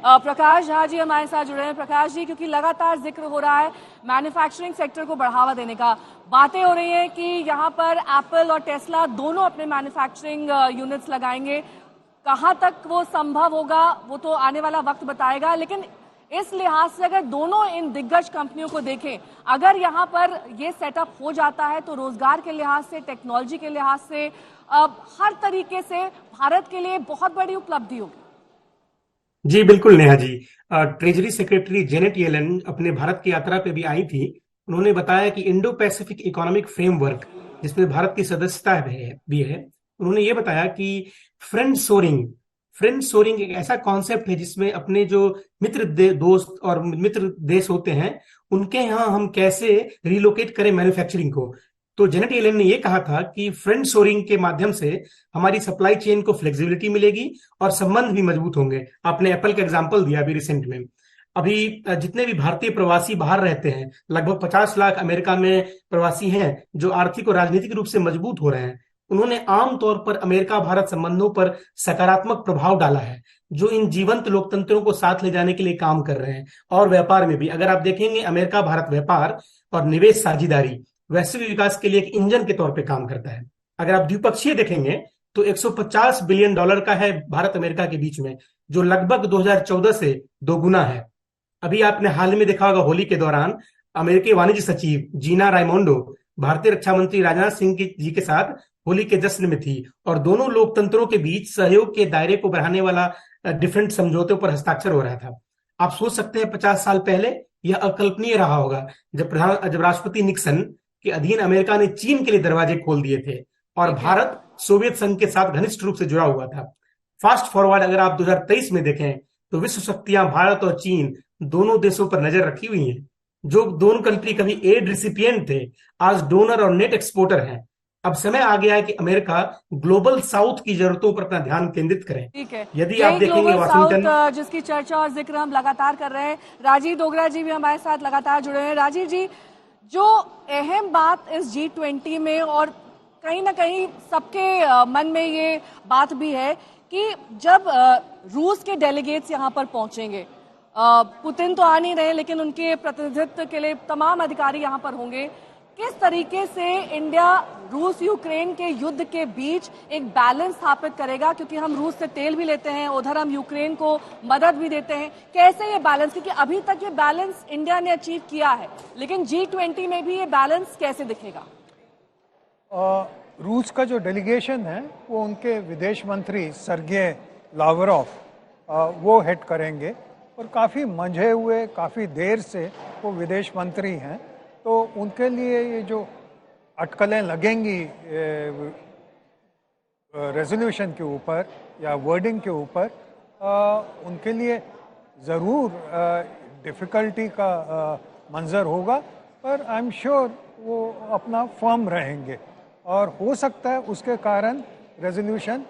प्रकाश झा जी हमारे साथ जुड़े हैं। प्रकाश जी, क्योंकि लगातार जिक्र हो रहा है मैन्युफैक्चरिंग सेक्टर को बढ़ावा देने का, बातें हो रही हैं कि यहाँ पर एप्पल और टेस्ला दोनों अपने मैन्युफैक्चरिंग यूनिट्स लगाएंगे। कहाँ तक वो संभव होगा वो तो आने वाला वक्त बताएगा, लेकिन इस लिहाज से अगर दोनों इन दिग्गज कंपनियों को देखें, अगर यहाँ पर ये सेटअप हो जाता है तो रोजगार के लिहाज से, टेक्नोलॉजी के लिहाज से, हर तरीके से भारत के लिए बहुत बड़ी उपलब्धि होगी। जी बिल्कुल Neha ji. Treasury secretary Janet Yellen अपने भारत की यात्रा पे भी आई थी। उन्होंने बताया कि इंडो पैसिफिक इकोनॉमिक फ्रेमवर्क, जिसमें भारत की सदस्यता भी है, उन्होंने ये बताया कि फ्रेंड सोरिंग एक ऐसा कॉन्सेप्ट है जिसमें अपने जो दोस्त और मित्र देश होते हैं उनके यहाँ हम कैसे रिलोकेट करें मैन्युफैक्चरिंग को। तो जेनेट येलन ने यह कहा था कि फ्रेंड सोरिंग के माध्यम से हमारी सप्लाई चेन को फ्लेक्सिबिलिटी मिलेगी और संबंध भी मजबूत होंगे। आपने एप्पल का एग्जांपल दिया अभी रिसेंट में। अभी जितने भी भारतीय प्रवासी बाहर रहते हैं, लगभग 50 लाख अमेरिका में प्रवासी हैं जो आर्थिक और राजनीतिक रूप से मजबूत हो रहे हैं। उन्होंने आमतौर पर अमेरिका भारत संबंधों पर सकारात्मक प्रभाव डाला है, जो इन जीवंत लोकतंत्रों को साथ ले जाने के लिए काम कर रहे हैं। और व्यापार में भी अगर आप देखेंगे, अमेरिका भारत व्यापार और निवेश साझेदारी वैश्विक विकास के लिए एक इंजन के तौर पे काम करता है। अगर आप द्विपक्षीय देखेंगे तो 150 बिलियन डॉलर का है भारत अमेरिका के बीच में, जो लगभग 2014 से दोगुना है। अभी आपने हाल में देखा होगा, होली के दौरान अमेरिकी वाणिज्य सचिव जीना राइमोंडो भारतीय रक्षा मंत्री राजनाथ सिंह जी के साथ होली के जश्न में थी और दोनों लोकतंत्रों के बीच सहयोग के दायरे को बढ़ाने वाला डिफरेंट समझौतों पर हस्ताक्षर हो रहा था। आप सोच सकते हैं 50 साल पहले यह अकल्पनीय रहा होगा जब राष्ट्रपति निक्सन के अधीन अमेरिका ने चीन के लिए दरवाजे खोल दिए थे और भारत सोवियत संघ के साथ घनिष्ठ रूप से जुड़ा हुआ था। फास्ट फॉरवर्ड अगर आप 2023 में देखें तो विश्व शक्तियां भारत और चीन दोनों देशों पर नजर रखी हुई हैं। जो दोनों कंट्री कभी एड रिसिपिएंट थे, आज डोनर और नेट एक्सपोर्टर हैं। अब समय आ गया है कि अमेरिका ग्लोबल साउथ की जरूरतों पर अपना ध्यान केंद्रित करें। ठीक है, यदि आप देखेंगे ग्लोबल वाशिंगटन, साउथ जिसकी चर्चा और जिक्र हम लगातार कर रहे हैं, राजीव डोगरा जी भी हमारे साथ लगातार जुड़े हैं। राजीव जी, जो अहम बात इस G20 में और कहीं ना कहीं सबके मन में ये बात भी है कि जब रूस के डेलीगेट्स यहाँ पर पहुंचेंगे, पुतिन तो आ नहीं रहे लेकिन उनके प्रतिनिधित्व के लिए तमाम अधिकारी यहाँ पर होंगे, किस तरीके से इंडिया रूस यूक्रेन के युद्ध के बीच एक बैलेंस स्थापित करेगा, क्योंकि हम रूस से तेल भी लेते हैं, उधर हम यूक्रेन को मदद भी देते हैं, कैसे ये बैलेंस, क्योंकि अभी तक ये बैलेंस इंडिया ने अचीव किया है, लेकिन G20 में भी ये बैलेंस कैसे दिखेगा? रूस का जो डेलीगेशन है वो उनके विदेश मंत्री सर्गेई लावरोव वो हेड करेंगे और काफ़ी मंझे हुए, काफ़ी देर से वो विदेश मंत्री हैं, तो उनके लिए ये जो अटकलें लगेंगी रेजोल्यूशन के ऊपर या वर्डिंग के ऊपर, उनके लिए ज़रूर डिफ़िकल्टी का मंजर होगा, पर आई एम श्योर वो अपना फर्म रहेंगे और हो सकता है उसके कारण रेजोल्यूशन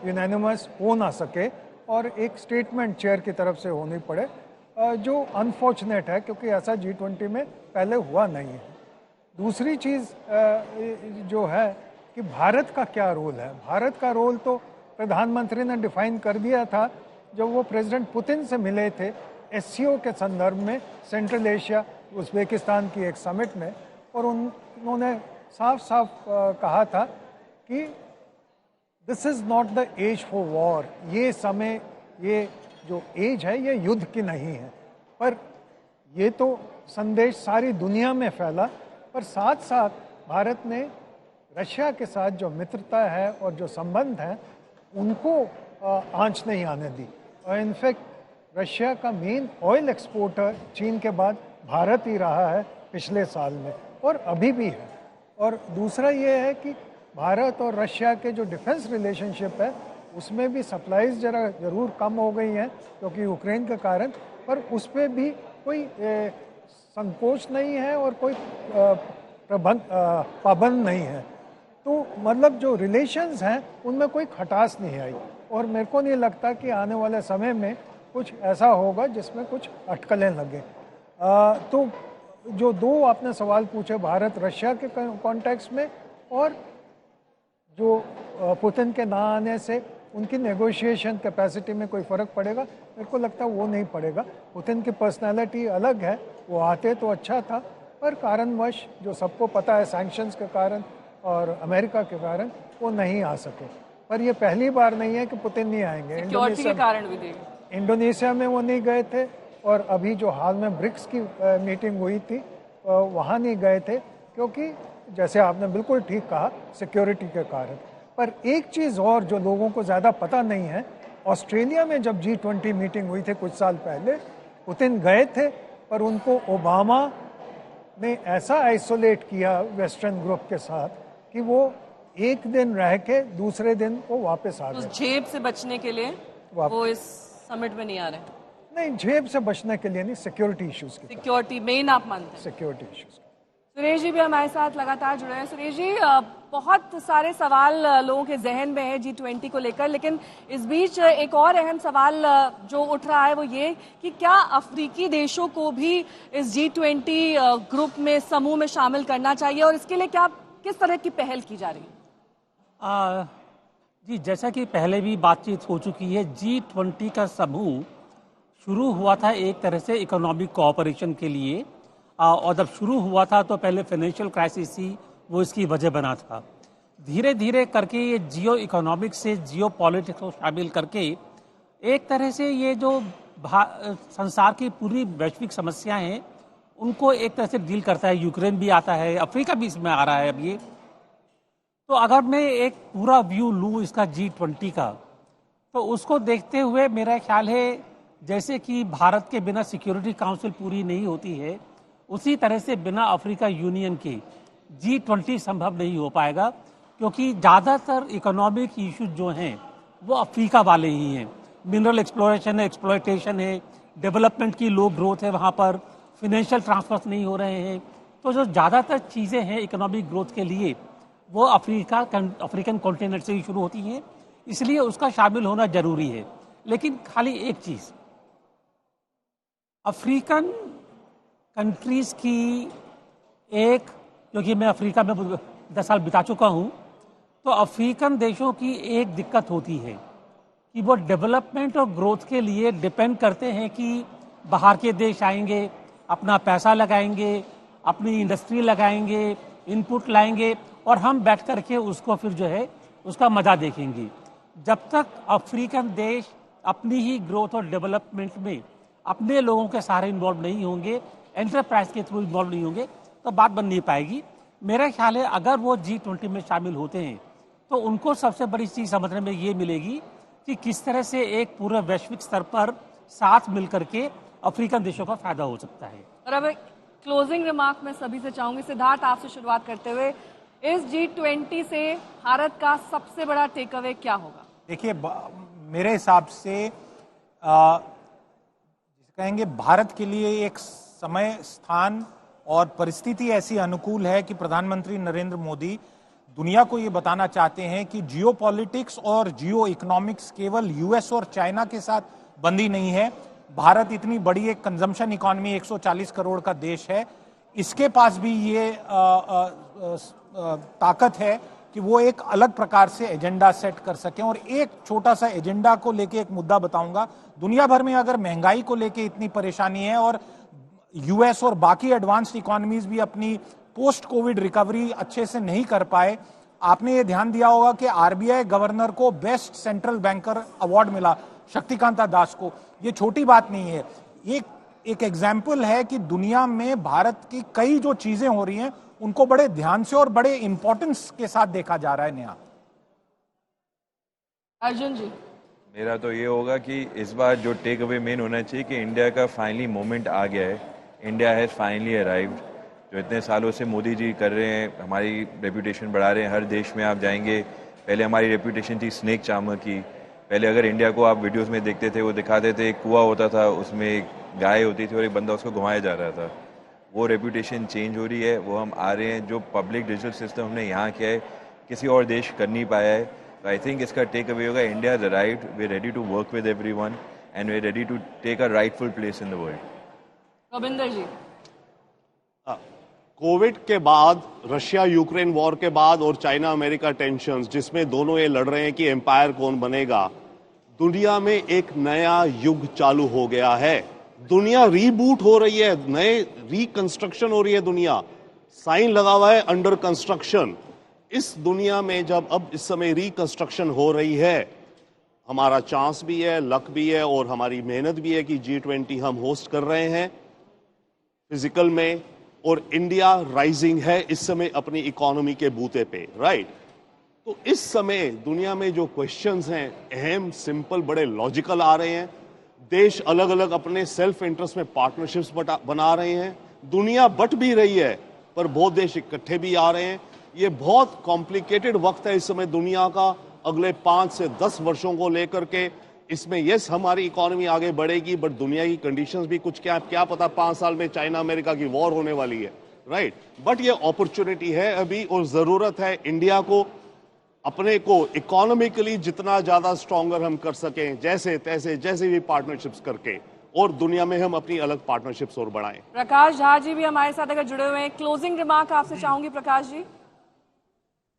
यूनानिमस हो ना सके और एक स्टेटमेंट चेयर की तरफ से होनी पड़े, जो अनफॉर्चुनेट है क्योंकि ऐसा G20 में पहले हुआ नहीं है। दूसरी चीज़ जो है कि भारत का क्या रोल है। भारत का रोल तो प्रधानमंत्री ने डिफाइन कर दिया था जब वो प्रेसिडेंट पुतिन से मिले थे SCO के संदर्भ में, सेंट्रल एशिया उज़्बेकिस्तान की एक समिट में, और उन्होंने साफ साफ कहा था कि this is not the age for war. ये समय, ये जो एज है ये युद्ध की नहीं है। पर ये तो संदेश सारी दुनिया में फैला, पर साथ साथ भारत ने रशिया के साथ जो मित्रता है और जो संबंध है उनको आंच नहीं आने दी। और इनफैक्ट रशिया का मेन ऑयल एक्सपोर्टर चीन के बाद भारत ही रहा है पिछले साल में और अभी भी है। और दूसरा ये है कि भारत और रशिया के जो डिफेंस रिलेशनशिप है उसमें भी सप्लाईज ज़रूर कम हो गई हैं क्योंकि यूक्रेन के कारण, पर उस पर भी कोई संकोच नहीं है और कोई पाबंद नहीं है। तो मतलब जो रिलेशंस हैं उनमें कोई खटास नहीं आई और मेरे को नहीं लगता कि आने वाले समय में कुछ ऐसा होगा जिसमें कुछ अटकलें लगें। तो जो दो आपने सवाल पूछे भारत रशिया के कॉन्टेक्स्ट में और जो पुतिन के ना आने से उनकी नेगोशिएशन कैपेसिटी में कोई फ़र्क पड़ेगा? मेरे को लगता है वो नहीं पड़ेगा। पुतिन की पर्सनालिटी अलग है, वो आते तो अच्छा था, पर कारणवश जो सबको पता है सैंक्शंस के कारण और अमेरिका के कारण वो नहीं आ सके। पर ये पहली बार नहीं है कि पुतिन नहीं आएंगे। सिक्योरिटी के कारण भी देंगे। इंडोनेशिया में वो नहीं गए थे और अभी जो हाल में ब्रिक्स की मीटिंग हुई थी वहाँ नहीं गए थे, क्योंकि जैसे आपने बिल्कुल ठीक कहा, सिक्योरिटी के कारण। पर एक चीज़ और जो लोगों को ज़्यादा पता नहीं है, ऑस्ट्रेलिया में जब G20 मीटिंग हुई थी कुछ साल पहले, पुतिन गए थे, पर उनको ओबामा ने ऐसा आइसोलेट किया वेस्टर्न ग्रुप के साथ कि वो एक दिन रह के दूसरे दिन वो वापस आ गए। उस झेप से बचने के लिए वो इस समिट में नहीं आ रहे। नहीं, झेप से बचने के लिए नहीं, सिक्योरिटी इश्यूज के, सिक्योरिटी मेन आप मानते हैं? Security issues. सुरेश जी भी हमारे साथ लगातार जुड़े हैं। सुरेश जी, बहुत सारे सवाल लोगों के जहन में है G20 को लेकर, लेकिन इस बीच एक और अहम सवाल जो उठ रहा है वो ये कि क्या अफ्रीकी देशों को भी इस G20 ग्रुप में, समूह में शामिल करना चाहिए, और इसके लिए क्या किस तरह की पहल की जा रही है? जी, जैसा कि पहले भी बातचीत हो चुकी है, G20 का समूह शुरू हुआ था एक तरह से इकोनॉमिक कोऑपरेशन के लिए, और जब शुरू हुआ था तो पहले फाइनेंशियल क्राइसिस ही वो इसकी वजह बना था। धीरे धीरे करके ये जियो इकोनॉमिक्स से जियो पॉलिटिक्स को शामिल करके एक तरह से ये जो संसार की पूरी वैश्विक समस्याएं हैं उनको एक तरह से डील करता है। यूक्रेन भी आता है, अफ्रीका भी इसमें आ रहा है अब ये। तो अगर मैं एक पूरा व्यू लूँ इसका G20 का, तो उसको देखते हुए मेरा ख्याल है जैसे कि भारत के बिना सिक्योरिटी काउंसिल पूरी नहीं होती है, उसी तरह से बिना अफ्रीका यूनियन के G20 संभव नहीं हो पाएगा, क्योंकि ज़्यादातर इकोनॉमिक इश्यूज जो हैं वो अफ्रीका वाले ही हैं। मिनरल एक्सप्लोरेशन है, एक्सप्लॉयटेशन है, डेवलपमेंट की लो ग्रोथ है, वहाँ पर फिनेंशियल ट्रांसफर्स नहीं हो रहे हैं। तो जो ज़्यादातर चीज़ें हैं इकोनॉमिक ग्रोथ के लिए वो अफ्रीकन कॉन्टिनेंट से ही शुरू होती हैं, इसलिए उसका शामिल होना ज़रूरी है। लेकिन खाली एक चीज़, अफ्रीकन कंट्रीज़ की एक, क्योंकि मैं अफ्रीका में 10 साल बिता चुका हूँ, तो अफ्रीकन देशों की एक दिक्कत होती है कि वो डेवलपमेंट और ग्रोथ के लिए डिपेंड करते हैं कि बाहर के देश आएंगे, अपना पैसा लगाएंगे, अपनी इंडस्ट्री लगाएंगे, इनपुट लाएंगे, और हम बैठ करके उसको फिर जो है उसका मज़ा देखेंगे। जब तक अफ्रीकन देश अपनी ही ग्रोथ और डेवलपमेंट में अपने लोगों के सहारे इन्वॉल्व नहीं होंगे, एंटरप्राइज के थ्रू इन्वॉल्व नहीं होंगे, तो बात बन नहीं पाएगी। मेरा ख्याल है अगर वो G20 में शामिल होते हैं तो उनको सबसे बड़ी चीज़ समझने में ये मिलेगी कि किस तरह से एक पूरे वैश्विक स्तर पर साथ मिलकर के अफ्रीकन देशों का फायदा हो सकता है। और अब क्लोजिंग रिमार्क में सभी से चाहूंगी, सिद्धार्थ आपसे शुरुआत करते हुए, इस G20 से भारत का सबसे बड़ा टेक अवे क्या होगा? देखिए, मेरे हिसाब से कहेंगे भारत के लिए एक समय, स्थान और परिस्थिति ऐसी अनुकूल है कि प्रधानमंत्री नरेंद्र मोदी दुनिया को ये बताना चाहते हैं कि जियो पॉलिटिक्स और जियो इकोनॉमिक्स केवल यूएस और चाइना के साथ बंदी नहीं है। भारत इतनी बड़ी एक कंजम्पशन इकोनॉमी, 140 करोड़ का देश है, इसके पास भी ये ताकत है कि वो एक अलग प्रकार से एजेंडा सेट कर सकें। और एक छोटा सा एजेंडा को लेके एक मुद्दा बताऊंगा। दुनिया भर में अगर महंगाई को लेके इतनी परेशानी है और यूएस और बाकी एडवांस्ड इकोनॉमीज भी अपनी पोस्ट कोविड रिकवरी अच्छे से नहीं कर पाए, आपने ये ध्यान दिया होगा कि आरबीआई गवर्नर को बेस्ट सेंट्रल बैंकर अवार्ड मिला, शक्तिकांता दास को। ये छोटी बात नहीं है, ये एक एग्जाम्पल है कि दुनिया में भारत की कई जो चीजें हो रही हैं उनको बड़े ध्यान से और बड़े इंपॉर्टेंस के साथ देखा जा रहा है। नया अर्जुन जी, मेरा तो ये होगा कि इस बार जो टेक अवे मेन होना चाहिए कि इंडिया का फाइनली मोमेंट आ गया है। India has finally arrived. जो इतने सालों से मोदी जी कर रहे हैं, हमारी रेपुटेशन बढ़ा रहे हैं। हर देश में आप जाएंगे, पहले हमारी रेपुटेशन थी स्नेक चार्मर की। पहले अगर इंडिया को आप वीडियोस में देखते थे, वो दिखाते थे एक कुआं होता था, उसमें एक गाय होती थी और एक बंदा उसको घुमाया जा रहा था। वो रेपुटेशन चेंज हो रही है, वो हम आ रहे हैं। जो पब्लिक डिजिटल सिस्टम हमने यहाँ किया है, किसी और देश कर नहीं पाया है। तो आई थिंक इसका टेक अवे होगा, India has arrived, we are ready to work with everyone and we are ready to take a rightful place in the world. Ravinder ji, covid के बाद, रशिया यूक्रेन वॉर के बाद और चाइना अमेरिका टेंशंस, जिसमें दोनों ये लड़ रहे हैं कि एम्पायर कौन बनेगा, दुनिया में एक नया युग चालू हो गया है। दुनिया रीबूट हो रही है, नए रिकंस्ट्रक्शन हो रही है दुनिया। साइन लगा हुआ है अंडर कंस्ट्रक्शन। इस दुनिया में जब अब इस समय रिकंस्ट्रक्शन हो रही है, हमारा चांस भी है, लक भी है और हमारी मेहनत भी है कि G20 हम होस्ट कर रहे हैं फिजिकल में, और इंडिया राइजिंग है इस समय अपनी इकोनॉमी के बूते पे, राइट। तो इस समय दुनिया में जो क्वेश्चंस हैं अहम, सिंपल, बड़े लॉजिकल आ रहे हैं। देश अलग अलग अपने सेल्फ इंटरेस्ट में पार्टनरशिप्स बना रहे हैं। दुनिया बट भी रही है पर बहुत देश इकट्ठे भी आ रहे हैं। ये बहुत कॉम्प्लिकेटेड वक्त है इस समय दुनिया का, अगले 5 से 10 वर्षों को लेकर के। इसमें यस हमारी इकोनॉमी आगे बढ़ेगी, बट दुनिया की कंडीशंस भी कुछ क्या पता 5 साल में चाइना अमेरिका की वॉर होने वाली है, राइट। बट ये अपॉर्चुनिटी है अभी, और जरूरत है इंडिया को अपने को इकोनॉमिकली जितना ज्यादा स्ट्रॉन्गर हम कर सकें, जैसे तैसे जैसे भी पार्टनरशिप्स करके, और दुनिया में हम अपनी अलग पार्टनरशिप्स और बढ़ाएं। प्रकाश झा जी भी हमारे साथ अगर जुड़े हुए हैं, क्लोजिंग रिमार्क आपसे चाहूंगी प्रकाश जी।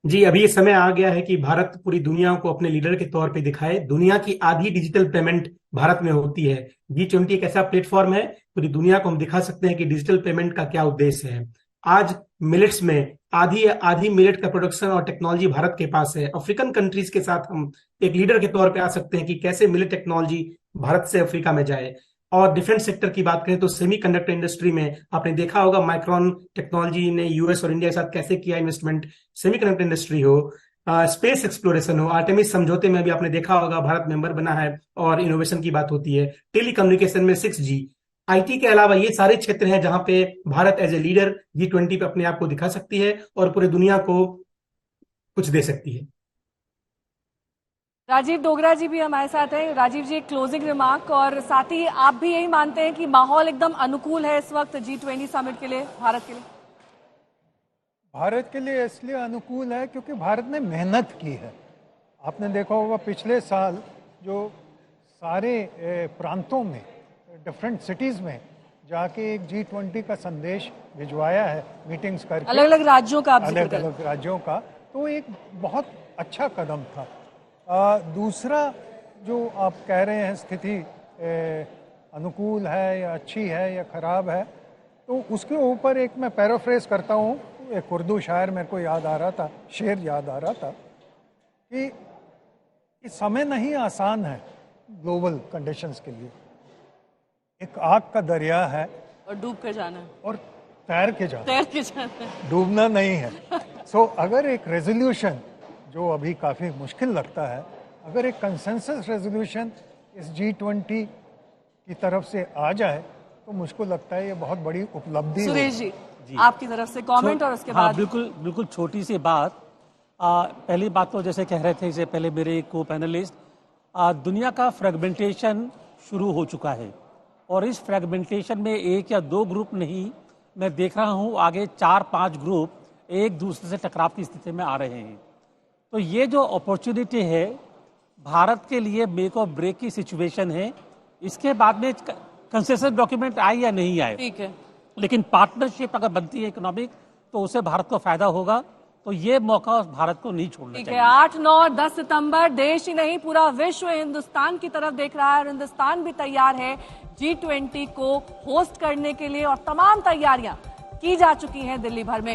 जी, अभी ये समय आ गया है कि भारत पूरी दुनिया को अपने लीडर के तौर पे दिखाए। दुनिया की आधी डिजिटल पेमेंट भारत में होती है। G20 एक ऐसा प्लेटफॉर्म है, पूरी दुनिया को हम दिखा सकते हैं कि डिजिटल पेमेंट का क्या उद्देश्य है। आज मिलेट्स में आधी मिलेट का प्रोडक्शन और टेक्नोलॉजी भारत के पास है। अफ्रीकन कंट्रीज के साथ हम एक लीडर के तौर पे आ सकते हैं कि कैसे मिलेट टेक्नोलॉजी भारत से अफ्रीका में जाए। और डिफेंस सेक्टर की बात करें तो सेमीकंडक्टर इंडस्ट्री में आपने देखा होगा माइक्रोन टेक्नोलॉजी ने यूएस और इंडिया के साथ कैसे किया इन्वेस्टमेंट। सेमीकंडक्टर इंडस्ट्री हो, स्पेस एक्सप्लोरेशन हो, आर्टेमिस समझौते में भी आपने देखा होगा भारत मेंबर बना है और इनोवेशन की बात होती है। टेलीकम्युनिकेशन में 6G, IT के अलावा ये सारे क्षेत्र हैं जहां पे Bharat as a leader G20 पे अपने आप को दिखा सकती है और पूरी दुनिया को कुछ दे सकती है। राजीव डोगरा जी भी हमारे साथ हैं। राजीव जी, एक क्लोजिंग रिमार्क, और साथ ही आप भी यही मानते हैं कि माहौल एकदम अनुकूल है इस वक्त G20 समिट के लिए, भारत के लिए? भारत के लिए इसलिए अनुकूल है क्योंकि भारत ने मेहनत की है। आपने देखा होगा पिछले साल जो सारे प्रांतों में, डिफरेंट सिटीज़ में जाके एक G20 का संदेश भिजवाया है, मीटिंग्स करके, अलग अलग राज्यों का, अलग अलग राज्यों का, तो एक बहुत अच्छा कदम था। दूसरा जो आप कह रहे हैं स्थिति अनुकूल है या अच्छी है या खराब है, तो उसके ऊपर एक मैं पैराफ्रेज करता हूँ, एक उर्दू शायर मेरे को याद आ रहा था, शेर याद आ रहा था कि समय नहीं आसान है ग्लोबल कंडीशंस के लिए। एक आग का दरिया है और डूब कर जाना है, और तैर के जाना है, डूबना नहीं है। सो अगर एक रेजोल्यूशन जो अभी काफ़ी मुश्किल लगता है, अगर एक कंसेंसस रेजोल्यूशन इस G20 की तरफ से आ जाए तो मुझको लगता है ये बहुत बड़ी उपलब्धि। सुरेश जी, आपकी तरफ से कमेंट और उसके बाद। बिल्कुल छोटी सी बात। पहली बात तो जैसे कह रहे थे इससे पहले मेरे को पैनलिस्ट, दुनिया का फ्रेगमेंटेशन शुरू हो चुका है और इस फ्रेगमेंटेशन में 1 या 2 ग्रुप नहीं, मैं देख रहा हूँ आगे 4-5 ग्रुप एक दूसरे से टकराव की स्थिति में आ रहे हैं। तो ये जो अपॉर्चुनिटी है भारत के लिए मेक और ब्रेक की सिचुएशन है। इसके बाद में कंसेंसस डॉक्यूमेंट आए या नहीं आए, ठीक है, लेकिन पार्टनरशिप अगर बनती है इकोनॉमिक तो उससे भारत को फायदा होगा। तो ये मौका भारत को नहीं छोड़ना चाहिए। ठीक है, 8, 9, 10 सितंबर देश ही नहीं पूरा विश्व हिंदुस्तान की तरफ देख रहा है और हिंदुस्तान भी तैयार है G20 को होस्ट करने के लिए और तमाम तैयारियां की जा चुकी हैं दिल्ली भर में।